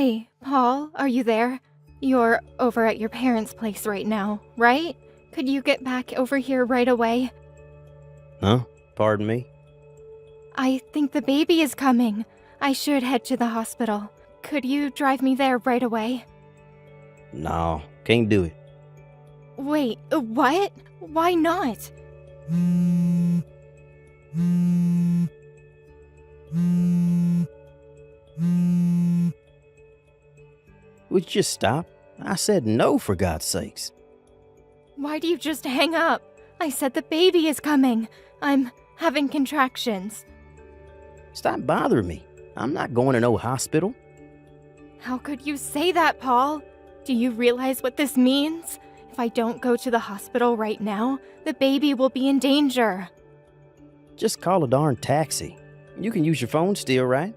Hey, Paul, are you there? You're over at your parents' place right now, right? Could you get back over here right away? Huh? Pardon me? I think the baby is coming. I should head to the hospital. Could you drive me there right away? No, can't do it. Wait, what? Why not? Would you just stop? I said no, for God's sakes. Why do you just hang up? I said the baby is coming. I'm having contractions. Stop bothering me. I'm not going to no hospital. How could you say that, Paul? Do you realize what this means? If I don't go to the hospital right now, the baby will be in danger. Just call a darn taxi. You can use your phone still, right?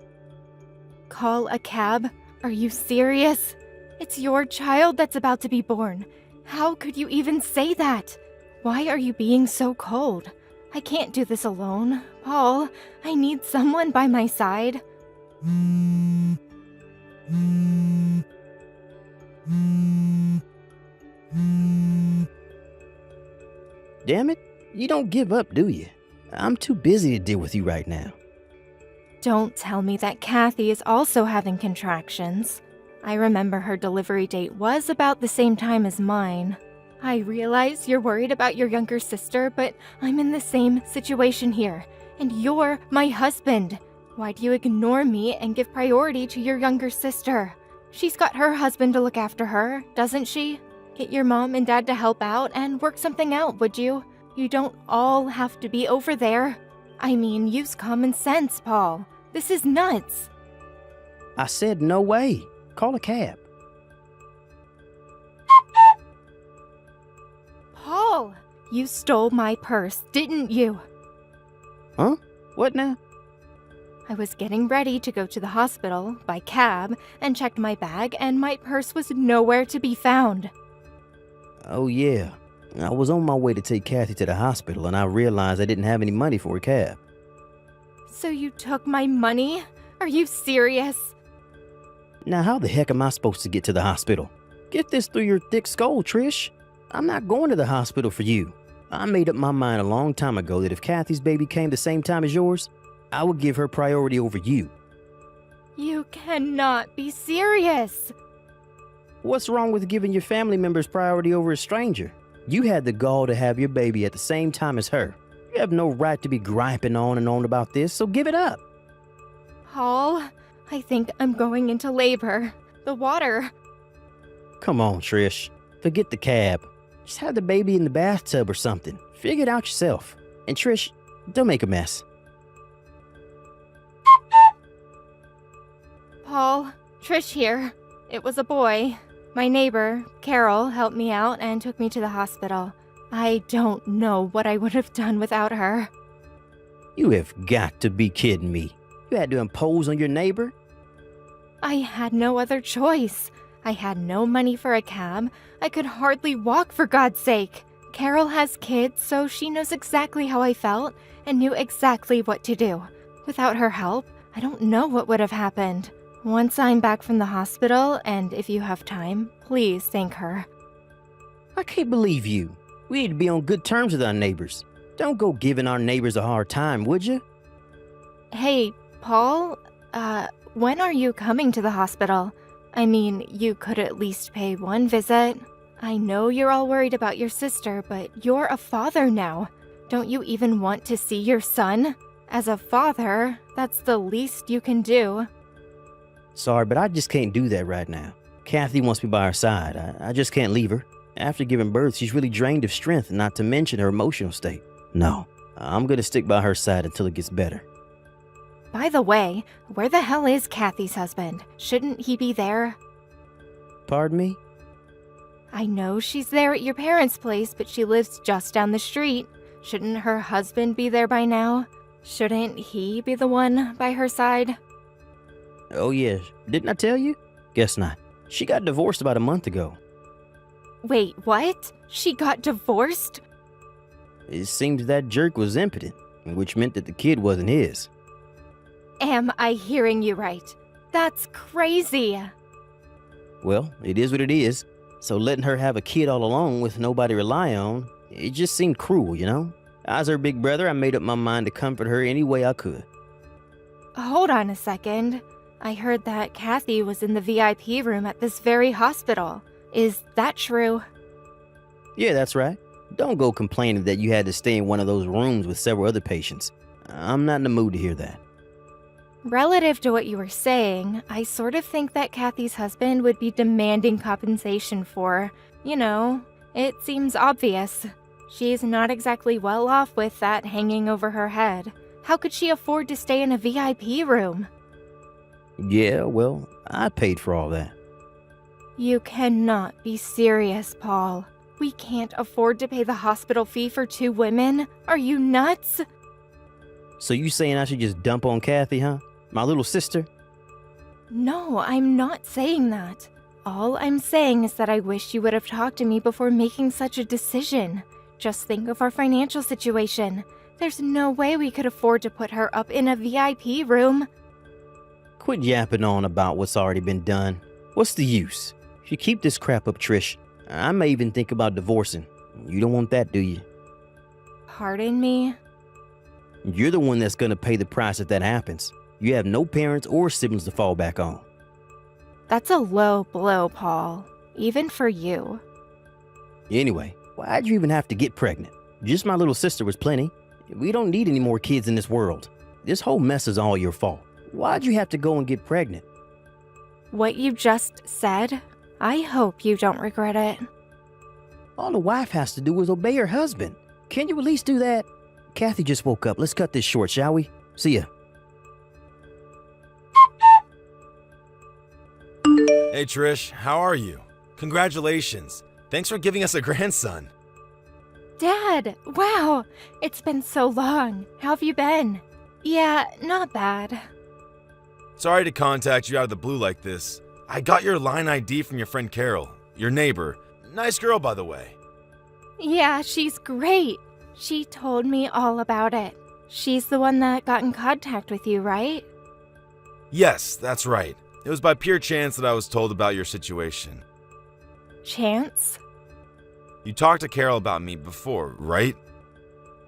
Call a cab? Are you serious? It's your child that's about to be born. How could you even say that? Why are you being so cold? I can't do this alone. Paul, I need someone by my side. Damn it, you don't give up, do you? I'm too busy to deal with you right now. Don't tell me that Kathy is also having contractions. I remember her delivery date was about the same time as mine. I realize you're worried about your younger sister, but I'm in the same situation here, and you're my husband. Why do you ignore me and give priority to your younger sister? She's got her husband to look after her, doesn't she? Get your mom and dad to help out and work something out, would you? You don't all have to be over there. I mean, use common sense, Paul. This is nuts. I said no way. Call a cab. Paul, you stole my purse, didn't you? Huh? What now? I was getting ready to go to the hospital by cab and checked my bag, and my purse was nowhere to be found. Oh yeah. I was on my way to take Kathy to the hospital and I realized I didn't have any money for a cab. So you took my money? Are you serious? Now how the heck am I supposed to get to the hospital? Get this through your thick skull, Trish. I'm not going to the hospital for you. I made up my mind a long time ago that if Kathy's baby came the same time as yours, I would give her priority over you. You cannot be serious. What's wrong with giving your family members priority over a stranger? You had the gall to have your baby at the same time as her. You have no right to be griping on and on about this, so give it up. Paul, I think I'm going into labor. The water. Come on, Trish. Forget the cab. Just have the baby in the bathtub or something. Figure it out yourself. And Trish, don't make a mess. Paul, Trish here. It was a boy. My neighbor, Carol, helped me out and took me to the hospital. I don't know what I would have done without her. You have got to be kidding me. You had to impose on your neighbor? I had no other choice. I had no money for a cab. I could hardly walk, for God's sake. Carol has kids, so she knows exactly how I felt and knew exactly what to do. Without her help, I don't know what would have happened. Once I'm back from the hospital, and if you have time, please thank her. I can't believe you. We need to be on good terms with our neighbors. Don't go giving our neighbors a hard time, would you? Hey, Paul, when are you coming to the hospital? I mean, you could at least pay one visit. I know you're all worried about your sister, but you're a father now. Don't you even want to see your son? As a father, that's the least you can do. Sorry, but I just can't do that right now. Kathy wants me by her side. I just can't leave her. After giving birth, she's really drained of strength, not to mention her emotional state. No, I'm gonna stick by her side until it gets better. By the way, where the hell is Kathy's husband? Shouldn't he be there? Pardon me? I know she's there at your parents' place, but she lives just down the street. Shouldn't her husband be there by now? Shouldn't he be the one by her side? Oh yeah, didn't I tell you? Guess not. She got divorced about a month ago. Wait, what? She got divorced? It seems that jerk was impotent, which meant that the kid wasn't his. Am I hearing you right? That's crazy. Well, it is what it is. So letting her have a kid all alone with nobody to rely on, it just seemed cruel, you know? As her big brother, I made up my mind to comfort her any way I could. Hold on a second. I heard that Kathy was in the VIP room at this very hospital. Is that true? Yeah, that's right. Don't go complaining that you had to stay in one of those rooms with several other patients. I'm not in the mood to hear that. Relative to what you were saying, I sort of think that Kathy's husband would be demanding compensation for, it seems obvious. She's not exactly well off with that hanging over her head. How could she afford to stay in a VIP room? Yeah, well, I paid for all that. You cannot be serious, Paul. We can't afford to pay the hospital fee for 2 women? Are you nuts? So you saying I should just dump on Kathy, huh? My little sister? No, I'm not saying that. All I'm saying is that I wish you would have talked to me before making such a decision. Just think of our financial situation. There's no way we could afford to put her up in a VIP room. Quit yapping on about what's already been done. What's the use? If you keep this crap up, Trish, I may even think about divorcing. You don't want that, do you? Pardon me? You're the one that's gonna pay the price if that happens. You have no parents or siblings to fall back on. That's a low blow, Paul. Even for you. Anyway, why'd you even have to get pregnant? Just my little sister was plenty. We don't need any more kids in this world. This whole mess is all your fault. Why'd you have to go and get pregnant? What you just said, I hope you don't regret it. All a wife has to do is obey her husband. Can you at least do that? Kathy just woke up. Let's cut this short, shall we? See ya. Hey Trish, how are you? Congratulations. Thanks for giving us a grandson. Dad, wow, it's been so long. How have you been? Yeah, not bad. Sorry to contact you out of the blue like this. I got your line ID from your friend Carol, your neighbor. Nice girl, by the way. Yeah, she's great. She told me all about it. She's the one that got in contact with you, right? Yes, that's right. It was by pure chance that I was told about your situation. Chance? You talked to Carol about me before, right?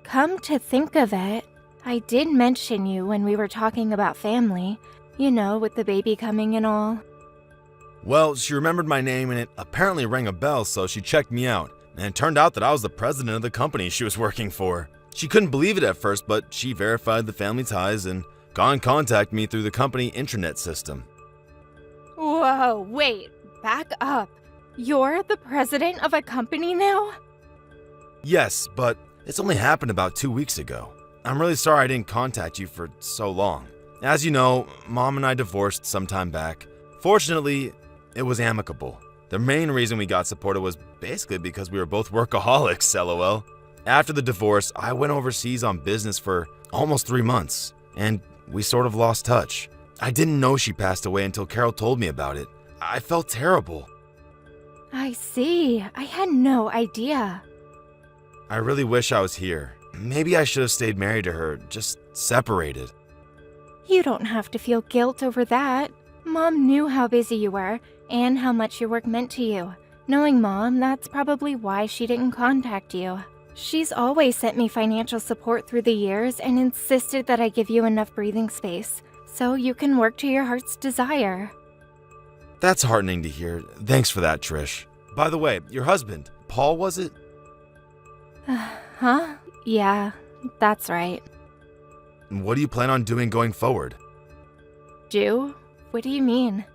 Come to think of it, I did mention you when we were talking about family. With the baby coming and all. Well, she remembered my name and it apparently rang a bell, so she checked me out. And it turned out that I was the president of the company she was working for. She couldn't believe it at first, but she verified the family ties and got in contact with me through the company intranet system. Whoa, wait, back up. You're the president of a company now? Yes, but it's only happened about 2 weeks ago. I'm really sorry I didn't contact you for so long. As you know, Mom and I divorced some time back. Fortunately, it was amicable. The main reason we got supported was basically because we were both workaholics, lol. After the divorce, I went overseas on business for almost 3 months, and we sort of lost touch. I didn't know she passed away until Carol told me about it. I felt terrible. I see. I had no idea. I really wish I was here. Maybe I should have stayed married to her, just separated. You don't have to feel guilt over that. Mom knew how busy you were and how much your work meant to you. Knowing Mom, that's probably why she didn't contact you. She's always sent me financial support through the years and insisted that I give you enough breathing space so you can work to your heart's desire. That's heartening to hear. Thanks for that, Trish. By the way, your husband, Paul, was it? Huh? Yeah, that's right. What do you plan on doing going forward? Do? What do you mean?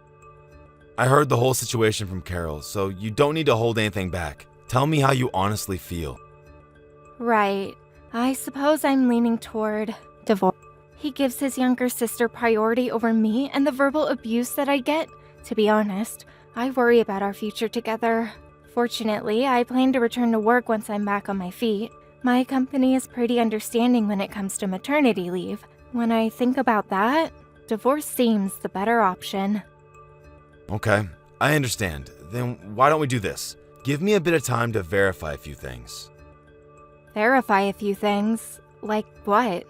I heard the whole situation from Carol, so you don't need to hold anything back. Tell me how you honestly feel. Right. I suppose I'm leaning toward divorce. He gives his younger sister priority over me and the verbal abuse that I get. To be honest, I worry about our future together. Fortunately, I plan to return to work once I'm back on my feet. My company is pretty understanding when it comes to maternity leave. When I think about that, divorce seems the better option. Okay, I understand. Then why don't we do this? Give me a bit of time to verify a few things. Verify a few things? Like what?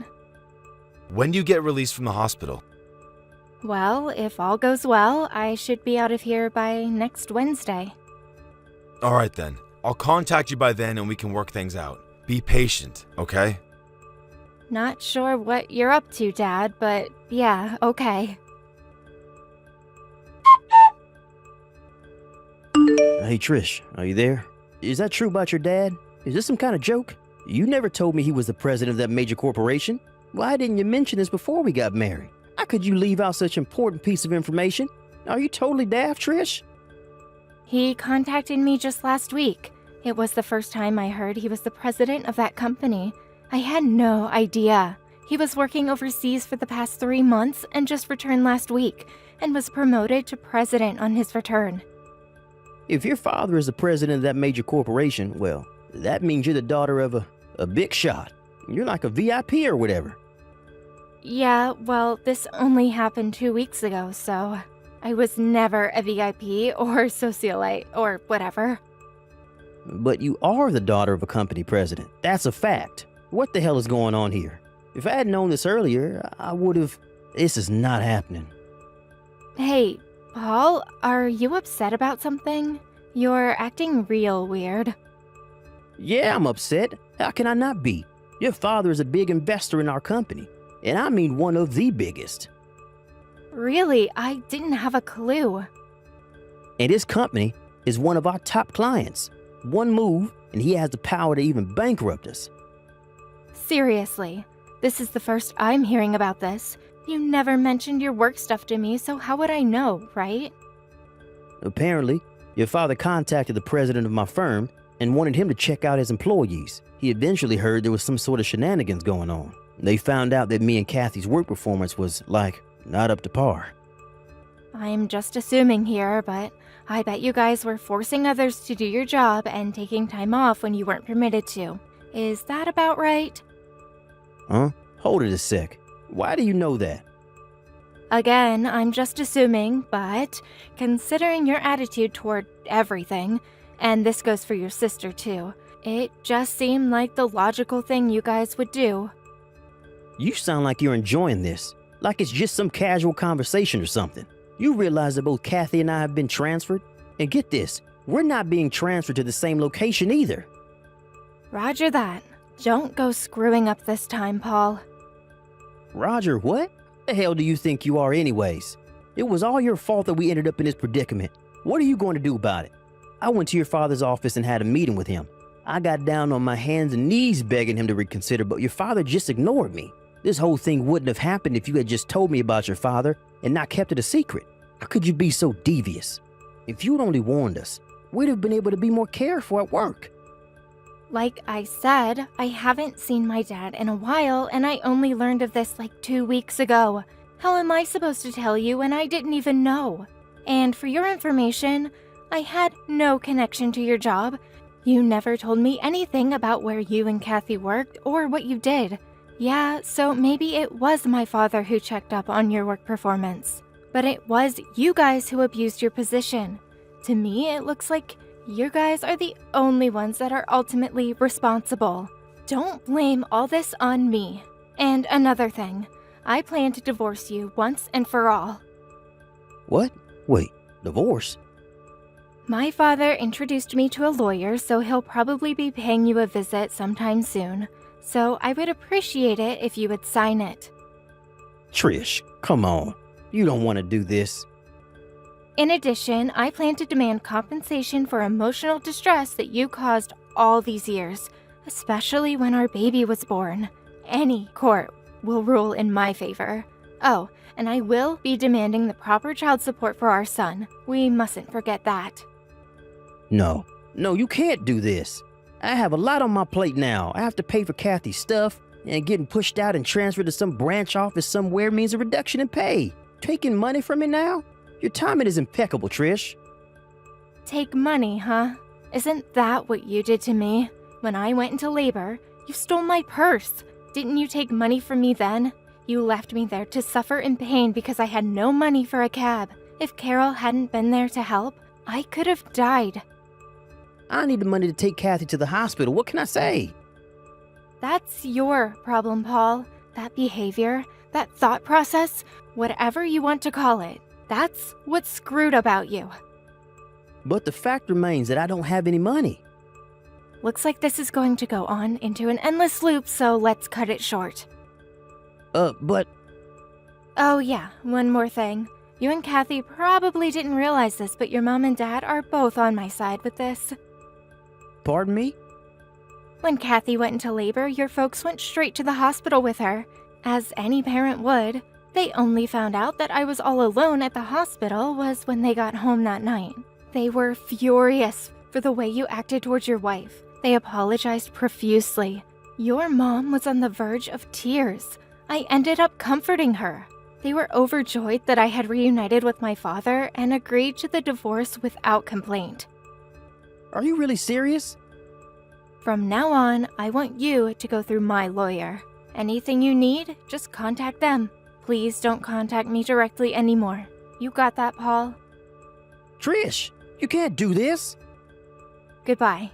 When do you get released from the hospital? Well, if all goes well, I should be out of here by next Wednesday. All right then. I'll contact you by then and we can work things out. Be patient, okay? Not sure what you're up to, Dad, but yeah, okay. Hey, Trish, are you there? Is that true about your dad? Is this some kind of joke? You never told me he was the president of that major corporation. Why didn't you mention this before we got married? How could you leave out such an important piece of information? Are you totally daft, Trish? He contacted me just last week. It was the first time I heard he was the president of that company. I had no idea. He was working overseas for the past 3 months and just returned last week, and was promoted to president on his return. If your father is the president of that major corporation, well, that means you're the daughter of a big shot. You're like a VIP or whatever. Yeah, well, this only happened 2 weeks ago, so I was never a VIP or socialite or whatever. But you are the daughter of a company president. That's a fact. What the hell is going on here? If I had known this earlier, I would have... This is not happening. Hey, Paul, are you upset about something? You're acting real weird. Yeah, I'm upset. How can I not be? Your father is a big investor in our company, and I mean one of the biggest. Really, I didn't have a clue. And his company is one of our top clients. One move, and he has the power to even bankrupt us. Seriously, this is the first I'm hearing about this. You never mentioned your work stuff to me, so how would I know, right? Apparently, your father contacted the president of my firm and wanted him to check out his employees. He eventually heard there was some sort of shenanigans going on. They found out that me and Kathy's work performance was, not up to par. I'm just assuming here, but I bet you guys were forcing others to do your job and taking time off when you weren't permitted to. Is that about right? Huh? Hold it a sec. Why do you know that? Again, I'm just assuming, but considering your attitude toward everything, and this goes for your sister too, it just seemed like the logical thing you guys would do. You sound like you're enjoying this, like it's just some casual conversation or something. You realize that both Kathy and I have been transferred? And get this, we're not being transferred to the same location either. Roger that. Don't go screwing up this time, Paul. Roger, what? The hell do you think you are anyways? It was all your fault that we ended up in this predicament. What are you going to do about it? I went to your father's office and had a meeting with him. I got down on my hands and knees begging him to reconsider, but your father just ignored me. This whole thing wouldn't have happened if you had just told me about your father and not kept it a secret. How could you be so devious? If you'd only warned us, we'd have been able to be more careful at work. Like I said, I haven't seen my dad in a while, and I only learned of this like 2 weeks ago. How am I supposed to tell you when I didn't even know? And for your information, I had no connection to your job. You never told me anything about where you and Kathy worked or what you did. Yeah, so maybe it was my father who checked up on your work performance. But it was you guys who abused your position. To me, it looks like you guys are the only ones that are ultimately responsible. Don't blame all this on me. And another thing, I plan to divorce you once and for all. What? Wait, divorce? My father introduced me to a lawyer, so he'll probably be paying you a visit sometime soon. So I would appreciate it if you would sign it. Trish, come on. You don't want to do this. In addition, I plan to demand compensation for emotional distress that you caused all these years, especially when our baby was born. Any court will rule in my favor. Oh, and I will be demanding the proper child support for our son. We mustn't forget that. No, you can't do this. I have a lot on my plate now. I have to pay for Kathy's stuff, and getting pushed out and transferred to some branch office somewhere means a reduction in pay. Taking money from me now? Your timing is impeccable, Trish. Take money, huh? Isn't that what you did to me? When I went into labor, you stole my purse. Didn't you take money from me then? You left me there to suffer in pain because I had no money for a cab. If Carol hadn't been there to help, I could have died. I need the money to take Kathy to the hospital. What can I say? That's your problem, Paul. That behavior, that thought process, Whatever you want to call it, that's what's screwed about you. But the fact remains that I don't have any money. Looks like this is going to go on into an endless loop, so let's cut it short. But Oh yeah, one more thing. You and Kathy probably didn't realize this, but your mom and dad are both on my side with this. pardon me? When Kathy went into labor, your folks went straight to the hospital with her, as any parent would. They only found out that I was all alone at the hospital was when they got home that night. They were furious for the way you acted towards your wife. They apologized profusely. Your mom was on the verge of tears. I ended up comforting her. They were overjoyed that I had reunited with my father and agreed to the divorce without complaint. Are you really serious? From now on, I want you to go through my lawyer. Anything you need, just contact them. Please don't contact me directly anymore. You got that, Paul? Trish, you can't do this. Goodbye.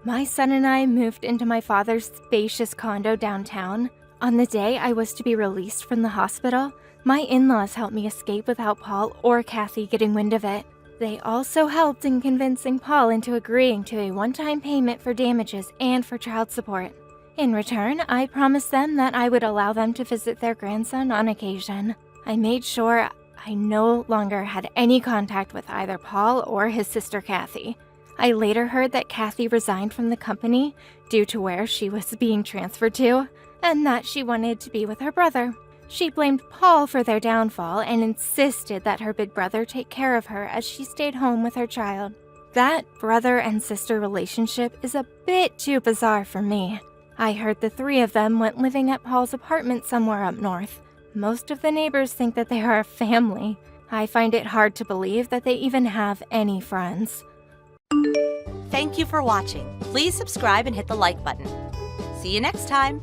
My son and I moved into my father's spacious condo downtown. On the day I was to be released from the hospital, my in-laws helped me escape without Paul or Kathy getting wind of it. They also helped in convincing Paul into agreeing to a one-time payment for damages and for child support. In return, I promised them that I would allow them to visit their grandson on occasion. I made sure I no longer had any contact with either Paul or his sister Kathy. I later heard that Kathy resigned from the company due to where she was being transferred to, and that she wanted to be with her brother. She blamed Paul for their downfall and insisted that her big brother take care of her as she stayed home with her child. That brother and sister relationship is a bit too bizarre for me. I heard the three of them went living at Paul's apartment somewhere up north. Most of the neighbors think that they are a family. I find it hard to believe that they even have any friends. Thank you for watching. Please subscribe and hit the like button. See you next time.